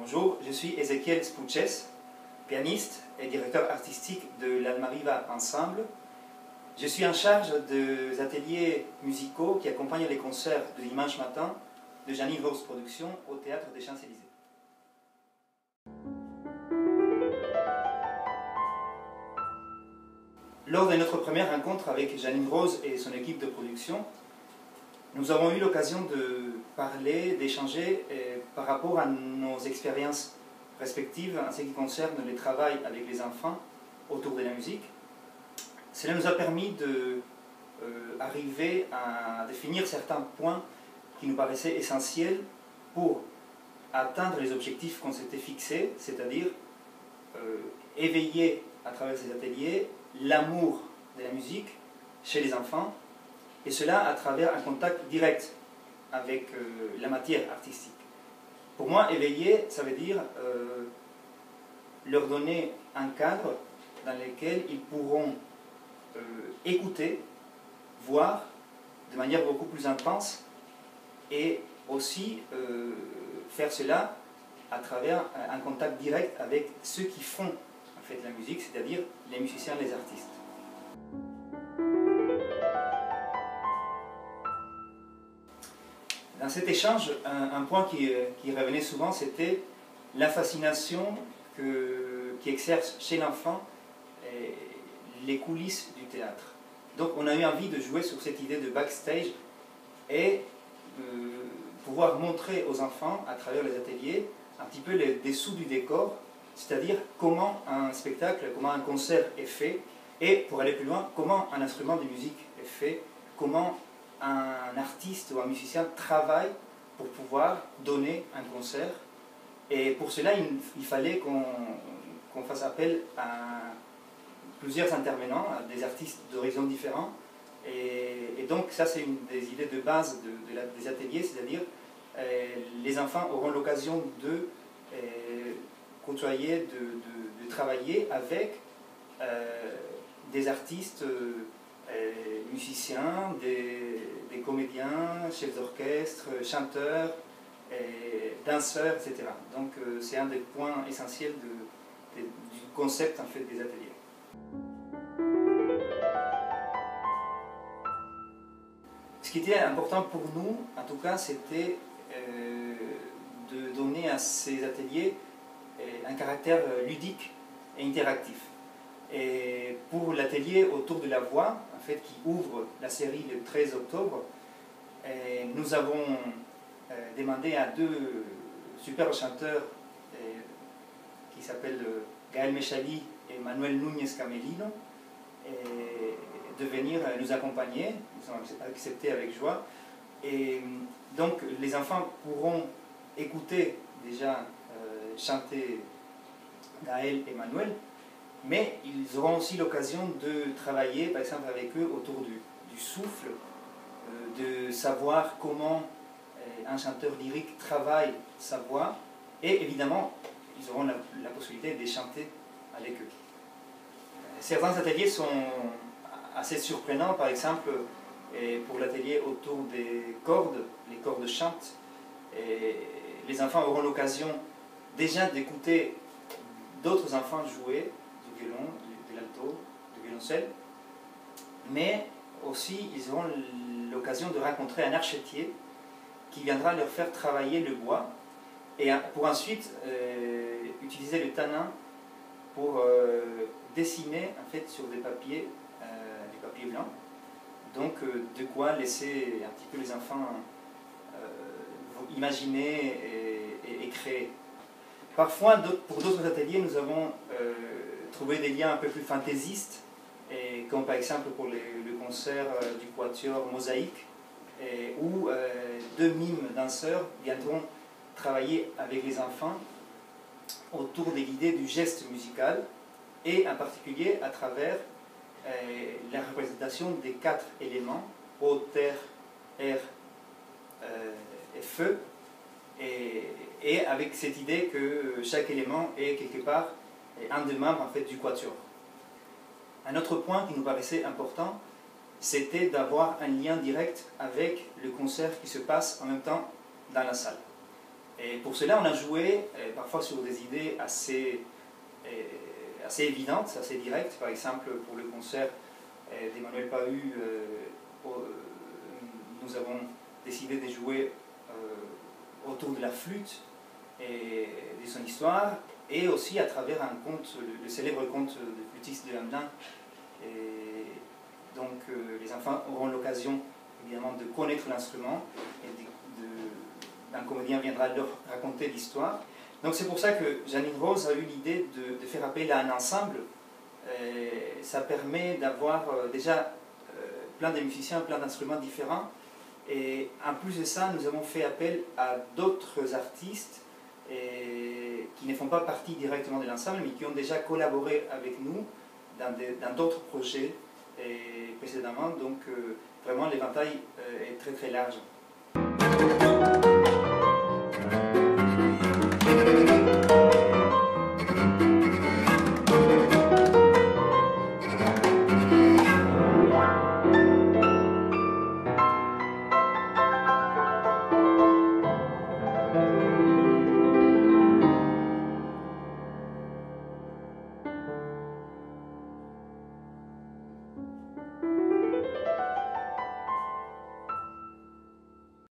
Bonjour, je suis Ezequiel Spuches, pianiste et directeur artistique de l'Almaviva Ensemble. Je suis en charge des ateliers musicaux qui accompagnent les concerts de dimanche matin de Janine Rose Productions au Théâtre des Champs-Élysées. Lors de notre première rencontre avec Janine Rose et son équipe de production, nous avons eu l'occasion de parler, d'échanger par rapport à nos expériences respectives en ce qui concerne le travail avec les enfants autour de la musique. Cela nous a permis d'arriver à définir certains points qui nous paraissaient essentiels pour atteindre les objectifs qu'on s'était fixés, c'est-à-dire éveiller à travers ces ateliers l'amour de la musique chez les enfants, et cela à travers un contact direct avec la matière artistique. Pour moi, éveiller, ça veut dire leur donner un cadre dans lequel ils pourront écouter, voir de manière beaucoup plus intense, et aussi faire cela à travers un contact direct avec ceux qui font en fait la musique, c'est-à-dire les musiciens, les artistes. Dans cet échange, un point qui revenait souvent, c'était la fascination qui exerce chez l'enfant les coulisses du théâtre. Donc on a eu envie de jouer sur cette idée de backstage et pouvoir montrer aux enfants, à travers les ateliers, un petit peu les dessous du décor, c'est-à-dire comment un spectacle, comment un concert est fait, et pour aller plus loin, comment un instrument de musique est fait, comment un artiste ou un musicien travaille pour pouvoir donner un concert. Et pour cela, il fallait qu'on fasse appel à plusieurs intervenants, à des artistes d'horizons différents. Et donc ça, c'est une des idées de base des ateliers, c'est-à-dire les enfants auront l'occasion de côtoyer, de travailler avec des artistes, musiciens, des comédiens, chefs d'orchestre, chanteurs, danseurs, etc. Donc c'est un des points essentiels du concept en fait, des ateliers. Ce qui était important pour nous, en tout cas, c'était de donner à ces ateliers un caractère ludique et interactif. Et pour l'atelier autour de la voix, en fait, qui ouvre la série le 13 octobre, nous avons demandé à deux super chanteurs qui s'appellent Gaël Mechali et Manuel Núñez Camelino de venir nous accompagner. Ils ont accepté avec joie. Et donc les enfants pourront écouter déjà chanter Gaël et Manuel, mais ils auront aussi l'occasion de travailler, par exemple, avec eux autour du souffle, de savoir comment un chanteur lyrique travaille sa voix, et évidemment, ils auront la possibilité de chanter avec eux. Certains ateliers sont assez surprenants, par exemple, pour l'atelier autour des cordes, les cordes chantent, les enfants auront l'occasion déjà d'écouter d'autres enfants jouer du violon, de l'alto, du violoncelle, mais aussi ils auront l'occasion de rencontrer un archetier qui viendra leur faire travailler le bois et pour ensuite utiliser le tanin pour dessiner en fait sur des papiers blancs. Donc de quoi laisser un petit peu les enfants imaginer et créer. Parfois, pour d'autres ateliers, nous avons trouvé des liens un peu plus fantaisistes, comme par exemple pour le concert du quatuor Mosaïque, où deux mimes danseurs viendront travailler avec les enfants autour de l'idée du geste musical, et en particulier à travers la représentation des 4 éléments, eau, terre, air et feu, et avec cette idée que chaque élément est quelque part un des membres en fait, du quatuor. Un autre point qui nous paraissait important, c'était d'avoir un lien direct avec le concert qui se passe en même temps dans la salle. Et pour cela, on a joué parfois sur des idées assez évidentes, assez directes. Par exemple, pour le concert d'Emmanuel Pahu, nous avons décidé de jouer autour de la flûte et de son histoire, et aussi à travers un conte, le célèbre conte du flûtiste de Hamelin. Et donc les enfants auront l'occasion évidemment de connaître l'instrument, et un comédien viendra leur raconter l'histoire. Donc c'est pour ça que Janine Rose a eu l'idée de faire appel à un ensemble. Ça permet d'avoir déjà plein de musiciens, plein d'instruments différents. Et en plus de ça, nous avons fait appel à d'autres artistes qui ne font pas partie directement de l'ensemble, mais qui ont déjà collaboré avec nous dans d'autres projets précédemment. Donc vraiment l'éventail est très très large.